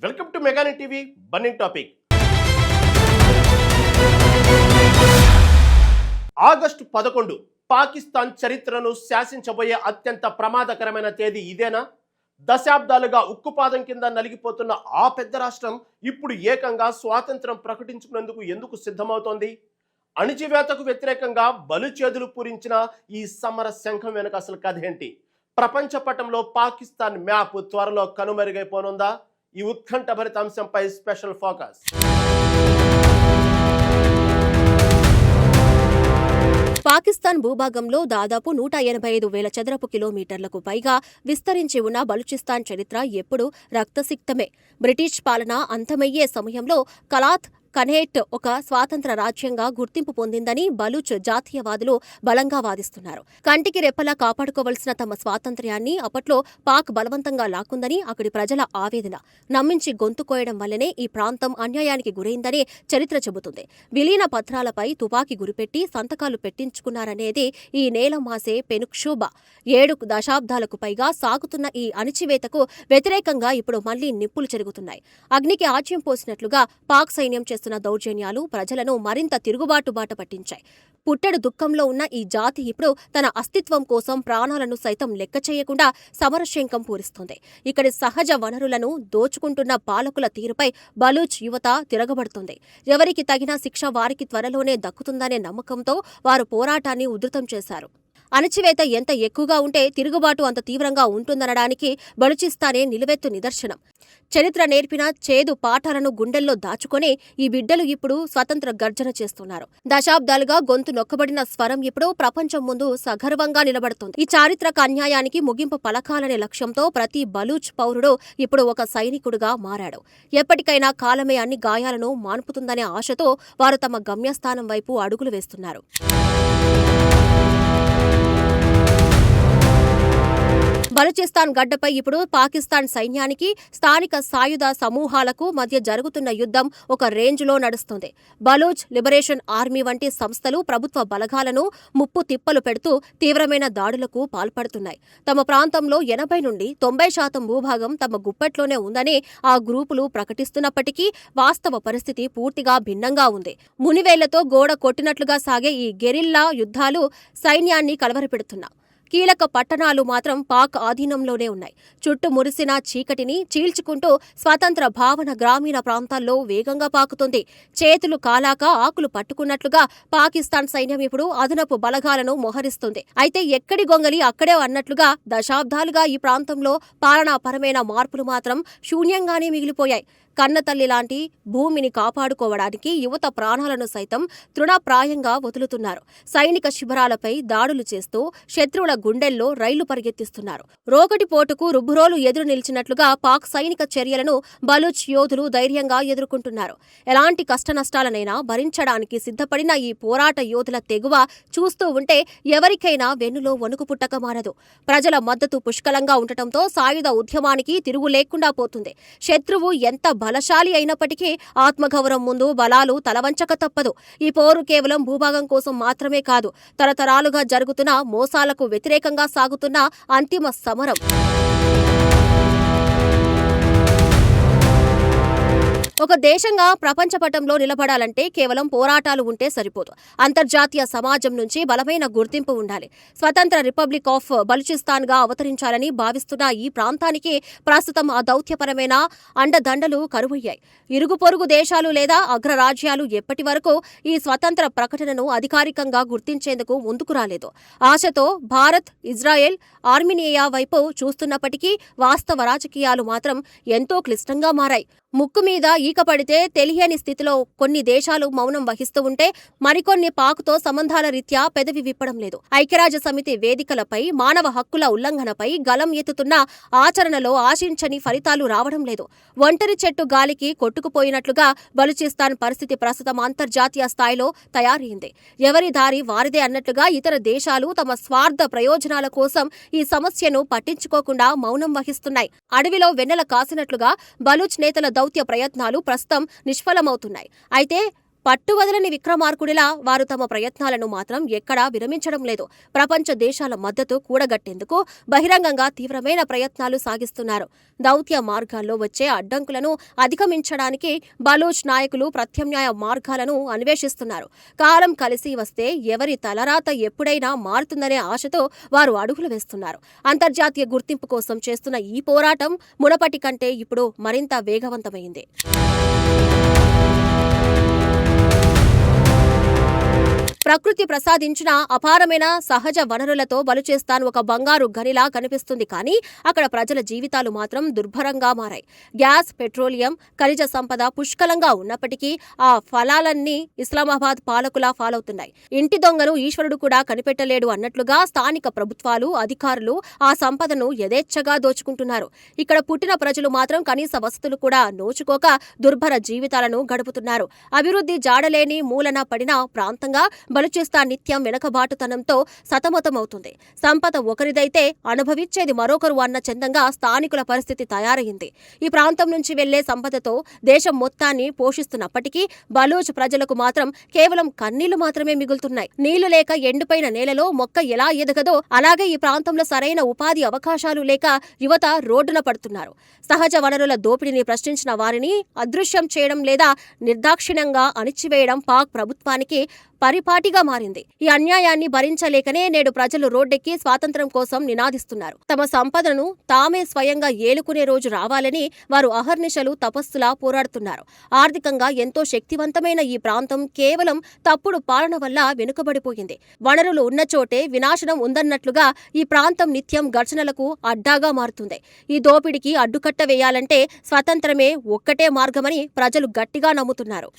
Welcome to మెగాని TV burning topic. August 11 Pakistan చరిత్రను శాసించబోయే అత్యంత ప్రమాదకరమైన తేదీ ఇదేనా? దశాబ్దాలుగా ఉక్కుపాదం కింద నలిగిపోతున్న ఆ పెద్ద రాష్ట్రం ఇప్పుడు ఏకంగా స్వాతంత్రం ప్రకటించుకునేందుకు ఎందుకు సిద్ధమవుతోంది? అణిచివేతకు వ్యతిరేకంగా బలుచేదులు పూరించిన ఈ సమర శంఖం వెనుక అసలు కథ ఏంటి? ప్రపంచ పటంలో పాకిస్తాన్ మ్యాప్ త్వరలో కనుమరుగైపోనుందా? ఈ ఉత్కంఠభరిత అంశంపై స్పెషల్ ఫోకస్. పాకిస్తాన్ భూభాగంలో దాదాపు 185,000 చదరపు కిలోమీటర్లకు పైగా విస్తరించి ఉన్న బలూచిస్తాన్ చరిత్ర ఎప్పుడూ రక్తసిక్తమే. బ్రిటిష్ పాలన అంతమయ్యే సమయంలో కలాత్ కన్హేట్ ఒక స్వాతంత్ర రాజ్యంగా గుర్తింపు పొందిందని బలూచ్ జాతీయవాదులు బలంగా వాదిస్తున్నారు. కంటికి రెప్పలా కాపాడుకోవలసిన తమ స్వాతంత్ర్యాన్ని అప్పట్లో పాక్ బలవంతంగా లాక్కుందని అక్కడి ప్రజల ఆవేదన. నమ్మించి గొంతు కోయడం వల్లనే ఈ ప్రాంతం అన్యాయానికి గురైందని చరిత్ర చెబుతుంది. విలీన పత్రాలపై తుపాకీ గురిపెట్టి సంతకాలు పెట్టించుకున్నారనేది ఈ నేల మాసే పెనుక్షోభ. 7 దశాబ్దాలకు పైగా సాగుతున్న ఈ అణిచివేతకు వ్యతిరేకంగా ఇప్పుడు మళ్లీ నిప్పులు చెరుగుతున్నాయి. అగ్నికి ఆజ్యం పోసినట్లుగా పాక్ సైన్యం చేస్తున్న దౌర్జన్యాలు ప్రజలను మరింత తిరుగుబాటు బాట పట్టించాయి. పుట్టెడు దుఃఖంలో ఉన్న ఈ జాతి ఇప్పుడు తన అస్తిత్వం కోసం ప్రాణాలను సైతం లెక్క చేయకుండా సమరశంఖం పూరిస్తోంది. ఇక్కడి సహజ వనరులను దోచుకుంటున్న పాలకుల తీరుపై బలూచ్ యువత తిరగబడుతోంది. ఎవరికి తగిన శిక్ష వారికి త్వరలోనే దక్కుతుందనే నమ్మకంతో వారు పోరాటాన్ని ఉధృతం చేశారు. అణచివేత ఎంత ఎక్కువగా ఉంటే తిరుగుబాటు అంత తీవ్రంగా ఉంటుందనడానికి బలూచిస్తానే నిలువెత్తు నిదర్శనం. చరిత్ర నేర్పిన చేదు పాఠాలను గుండెల్లో దాచుకొని ఈ బిడ్డలు ఇప్పుడు స్వతంత్ర గర్జన చేస్తున్నారు. దశాబ్దాలుగా గొంతు నొక్కబడిన స్వరం ఇప్పుడు ప్రపంచం ముందు సగర్వంగా నిలబడుతుంది. ఈ చారిత్రక అన్యాయానికి ముగింపు పలకాలనే లక్ష్యంతో ప్రతి బలూచ్ పౌరుడు ఇప్పుడు ఒక సైనికుడుగా మారాడు. ఎప్పటికైనా కాలమే అన్ని గాయాలను మాన్పుతుందనే ఆశతో వారు తమ గమ్యస్థానం వైపు అడుగులు వేస్తున్నారు. బలూచిస్తాన్ గడ్డపై ఇప్పుడు పాకిస్తాన్ సైన్యానికి స్థానిక సాయుధ సమూహాలకు మధ్య జరుగుతున్న యుద్ధం ఒక రేంజ్లో నడుస్తుంది. బలూచ్ లిబరేషన్ ఆర్మీ వంటి సంస్థలు ప్రభుత్వ బలగాలను ముప్పు తిప్పలు పెడుతూ తీవ్రమైన దాడులకు పాల్పడుతున్నాయి. తమ ప్రాంతంలో 80 నుండి 90% భూభాగం తమ గుప్పెట్లోనే ఉందని ఆ గ్రూపులు ప్రకటిస్తున్నప్పటికీ వాస్తవ పరిస్థితి పూర్తిగా భిన్నంగా ఉంది. మునివేళ్లతో గోడ కొట్టినట్లుగా సాగే ఈ గెరిల్లా యుద్ధాలు సైన్యాన్ని కలవరపెడుతున్నాయి. కీలక పట్టణాలు మాత్రం పాక్ ఆధీనంలోనే ఉన్నాయి. చుట్టూ మురిసిన చీకటిని చీల్చుకుంటూ స్వతంత్ర భావన గ్రామీణ ప్రాంతాల్లో వేగంగా పాకుతుంది. చేతులు కాలాక ఆకులు పట్టుకున్నట్లుగా పాకిస్తాన్ సైన్యం ఇప్పుడు అదనపు బలగాలను మోహరిస్తుంది. అయితే ఎక్కడి గొంగలి అక్కడే అన్నట్లుగా దశాబ్దాలుగా ఈ ప్రాంతంలో పాలనాపరమైన మార్పులు మాత్రం శూన్యంగానే మిగిలిపోయాయి. కన్నతల్లి లాంటి భూమిని కాపాడుకోవడానికి యువత ప్రాణాలను సైతం తృణప్రాయంగా వదులుతున్నారు. సైనిక శిబిరాలపై దాడులు చేస్తూ శత్రువుల గుండెల్లో రైళ్లు పరిగెత్తిస్తున్నారు. రోకటి పోటుకు రుబ్బురోలు ఎదురు నిలిచినట్లుగా పాక్ సైనిక చర్యలను బలూచ్ యోధులు ధైర్యంగా ఎదుర్కొంటున్నారు. ఎలాంటి కష్టనష్టాలనైనా భరించడానికి సిద్ధపడిన ఈ పోరాట యోధుల తెగువ చూస్తూ ఉంటే ఎవరికైనా వెన్నులో వణుకు పుట్టక మారదు. ప్రజల మద్దతు పుష్కలంగా ఉండటంతో సాయుధ ఉద్యమానికి తిరుగు లేకుండా పోతుంది. శత్రువు ఎంత బలశాలి అయినప్పటికీ ఆత్మగౌరవం ముందు బలాలు తలవంచక తప్పదు. ఈ పోరు కేవలం భూభాగం కోసం మాత్రమే కాదు, తరతరాలుగా జరుగుతున్న మోసాలకు వ్యతిరేకంగా సాగుతున్న అంతిమ సమరం. ఒక దేశంగా ప్రపంచ పటంలో నిలబడాలంటే కేవలం పోరాటాలు ఉంటే సరిపోదు. అంతర్జాతీయ సమాజం నుంచి బలమైన గుర్తింపు ఉండాలి. స్వతంత్ర రిపబ్లిక్ ఆఫ్ బలూచిస్తాన్గా అవతరించాలని భావిస్తున్న ఈ ప్రాంతానికి ప్రస్తుతం ఆ దౌత్యపరమైన అండదండలు కరువయ్యాయి. ఇరుగు పొరుగు దేశాలు లేదా అగ్రరాజ్యాలు ఎప్పటి వరకు ఈ స్వతంత్ర ప్రకటనను అధికారికంగా గుర్తించేందుకు ముందుకు రాలేదు. ఆశతో భారత్, ఇజ్రాయెల్, ఆర్మీనియా వైపు చూస్తున్నప్పటికీ వాస్తవ రాజకీయాలు మాత్రం ఎంతో క్లిష్టంగా మారాయి. ముక్కు మీద ఈక పడితే తెలియని స్థితిలో కొన్ని దేశాలు మౌనం వహిస్తూ ఉంటే మరికొన్ని పాకుతో సంబంధాల రీత్యా పెదవి విప్పడం లేదు. ఐక్యరాజ్య సమితి వేదికలపై మానవ హక్కుల ఉల్లంఘనపై గలం ఎత్తుతున్న ఆచరణలో ఆశించని ఫలితాలు రావడం లేదు. ఒంటరి చెట్టు గాలికి కొట్టుకుపోయినట్లుగా బలూచిస్తాన్ పరిస్థితి ప్రస్తుతం అంతర్జాతీయ స్థాయిలో తయారైంది. ఎవరి దారి వారిదే అన్నట్లుగా ఇతర దేశాలు తమ స్వార్థ ప్రయోజనాల కోసం ఈ సమస్యను పట్టించుకోకుండా మౌనం వహిస్తున్నాయి. అడవిలో వెన్నెల కాసినట్లుగా బలూచ్ నేతల దౌత్య ప్రయత్నాలు ప్రస్తుతం నిష్ఫలమవుతున్నాయి. అయితే పట్టువదలని విక్రమార్కుడిలా వారు తమ ప్రయత్నాలను మాత్రం ఎక్కడా విరమించడం లేదు. ప్రపంచ దేశాల మద్దతు కూడగట్టేందుకు బహిరంగంగా తీవ్రమైన ప్రయత్నాలు సాగిస్తున్నారు. దౌత్య మార్గాల్లో వచ్చే అడ్డంకులను అధిగమించడానికి బలూచ్ నాయకులు ప్రత్యామ్నాయ మార్గాలను అన్వేషిస్తున్నారు. కాలం కలిసి వస్తే ఎవరి తలరాత ఎప్పుడైనా మారుతుందనే ఆశతో వారు అడుగులు వేస్తున్నారు. అంతర్జాతీయ గుర్తింపు కోసం చేస్తున్న ఈ పోరాటం మునపటి కంటే ఇప్పుడు మరింత వేగవంతమైంది. ప్రకృతి ప్రసాదించిన అపారమైన సహజ వనరులతో బలూచిస్తాన్ ఒక బంగారు గనిలా కనిపిస్తుంది. కానీ అక్కడ ప్రజల జీవితాలు మాత్రం దుర్భరంగా మారాయి. గ్యాస్, పెట్రోలియం, ఖనిజ సంపద పుష్కలంగా ఉన్నప్పటికీ ఆ ఫలాలన్నీ ఇస్లామాబాద్ పాలకులా ఫాలవుతున్నాయి. ఇంటి దొంగను ఈశ్వరుడు కూడా కనిపెట్టలేడు అన్నట్లుగా స్థానిక ప్రభుత్వాలు, అధికారులు ఆ సంపదను యథేచ్ఛగా దోచుకుంటున్నారు. ఇక్కడ పుట్టిన ప్రజలు మాత్రం కనీస వసతులు కూడా నోచుకోక దుర్భర జీవితాలను గడుపుతున్నారు. అభివృద్ధి జాడలేని మూలన పడిన ప్రాంతంగా బలూచిస్తాన్ నిత్యం వెనకబాటుతనంతో సతమతమవుతుంది. సంపద ఒకరిదైతే అనుభవించేది మరొకరు అన్న చందంగా స్థానికుల పరిస్థితి తయారైంది. ఈ ప్రాంతం నుంచి వెళ్లే సంపదతో దేశం మొత్తాన్ని పోషిస్తున్నప్పటికీ బలూచ్ ప్రజలకు మాత్రం కేవలం కన్నీళ్లు మాత్రమే మిగులుతున్నాయి. నీళ్లు లేక ఎండిపోయిన నేలలో మొక్క ఎలా ఎదగదో అలాగే ఈ ప్రాంతంలో సరైన ఉపాధి అవకాశాలు లేక యువత రోడ్డున పడుతున్నారు. సహజ వనరుల దోపిడీని ప్రశ్నించిన వారిని అదృశ్యం చేయడం లేదా నిర్దాక్షిణ్యంగా అణిచివేయడం పాక్ ప్రభుత్వానికి పరిపాటిగా మారింది. ఈ అన్యాయాన్ని భరించలేకనే నేడు ప్రజలు రోడ్డెక్కి స్వాతంత్ర్యం కోసం నినాదిస్తున్నారు. తమ సంపదను తామే స్వయంగా ఏలుకునే రోజు రావాలని వారు అహర్నిశలు తపస్సులా పోరాడుతున్నారు. ఆర్థికంగా ఎంతో శక్తివంతమైన ఈ ప్రాంతం కేవలం తప్పుడు పాలన వల్ల వెనుకబడిపోయింది. వనరులు ఉన్న చోటే వినాశనం ఉందన్నట్లుగా ఈ ప్రాంతం నిత్యం ఘర్షణలకు అడ్డాగా మారుతుంది. ఈ దోపిడీకి అడ్డుకట్ట వేయాలంటే స్వతంత్రమే ఒక్కటే మార్గమని ప్రజలు గట్టిగా నమ్ముతున్నారు.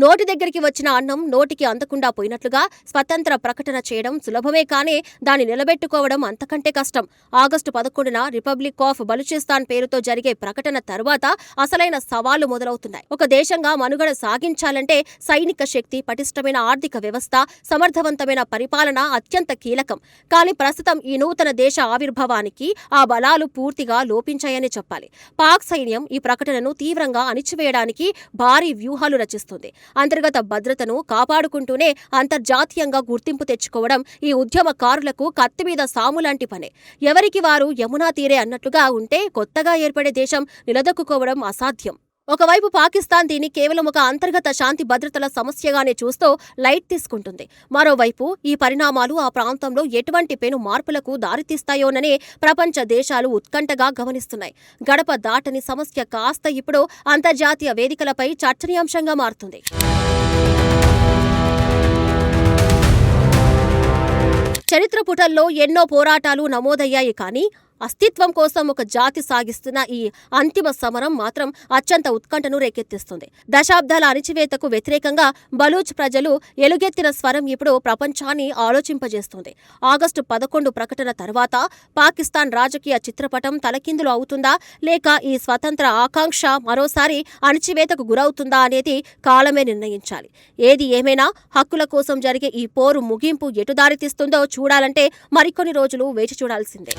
నోటి దగ్గరికి వచ్చిన అన్నం నోటికి అందకుండా పోయినట్లుగా స్వతంత్ర ప్రకటన చేయడం సులభమే కానీ దాన్ని నిలబెట్టుకోవడం అంతకంటే కష్టం. ఆగస్టు 11న రిపబ్లిక్ ఆఫ్ బలూచిస్తాన్ పేరుతో జరిగే ప్రకటన తరువాత అసలైన సవాళ్లు మొదలవుతున్నాయి. ఒక దేశంగా మనుగడ సాగించాలంటే సైనిక శక్తి, పటిష్టమైన ఆర్థిక వ్యవస్థ, సమర్థవంతమైన పరిపాలన అత్యంత కీలకం. కానీ ప్రస్తుతం ఈ నూతన దేశ ఆవిర్భావానికి ఆ బలాలు పూర్తిగా లోపించాయని చెప్పాలి. పాక్ సైన్యం ఈ ప్రకటనను తీవ్రంగా అణిచివేయడానికి భారీ వ్యూహాలు రచిస్తుంది. అంతర్గత భద్రతను కాపాడుకుంటూనే అంతర్జాతీయంగా గుర్తింపు తెచ్చుకోవడం ఈ ఉద్యమకారులకు కత్తిమీద సాములాంటి పనే. ఎవరికి వారు యమునా తీరే అన్నట్లుగా ఉంటే కొత్తగా ఏర్పడే దేశం నిలదొక్కుకోవడం అసాధ్యం. ఒకవైపు పాకిస్తాన్ దీన్ని కేవలం ఒక అంతర్గత శాంతి భద్రతల సమస్యగానే చూస్తూ లైట్ తీసుకుంటుంది. మరోవైపు ఈ పరిణామాలు ఆ ప్రాంతంలో ఎటువంటి పెను మార్పులకు దారితీస్తాయోననే ప్రపంచ దేశాలు ఉత్కంఠగా గమనిస్తున్నాయి. గడప దాటని సమస్య కాస్త ఇప్పుడు అంతర్జాతీయ వేదికలపై చర్చనీయాంశంగా మారుతుంది. చరిత్ర పుటల్లో ఎన్నో పోరాటాలు నమోదయ్యాయి కానీ అస్తిత్వం కోసం ఒక జాతి సాగిస్తున్న ఈ అంతిమ సమరం మాత్రం అత్యంత ఉత్కంఠను రేకెత్తిస్తుంది. దశాబ్దాల అణిచివేతకు వ్యతిరేకంగా బలూచ్ ప్రజలు ఎలుగెత్తిన స్వరం ఇప్పుడు ప్రపంచాన్ని ఆలోచింపజేస్తుంది. ఆగస్టు 11 ప్రకటన తర్వాత పాకిస్తాన్ రాజకీయ చిత్రపటం తలకిందులు అవుతుందా లేక ఈ స్వతంత్ర ఆకాంక్ష మరోసారి అణిచివేతకు గురవుతుందా అనేది కాలమే నిర్ణయించాలి. ఏది ఏమైనా హక్కుల కోసం జరిగే ఈ పోరు ముగింపు ఎటు దారితీస్తుందో చూడాలంటే మరికొన్ని రోజులు వేచి చూడాల్సిందే.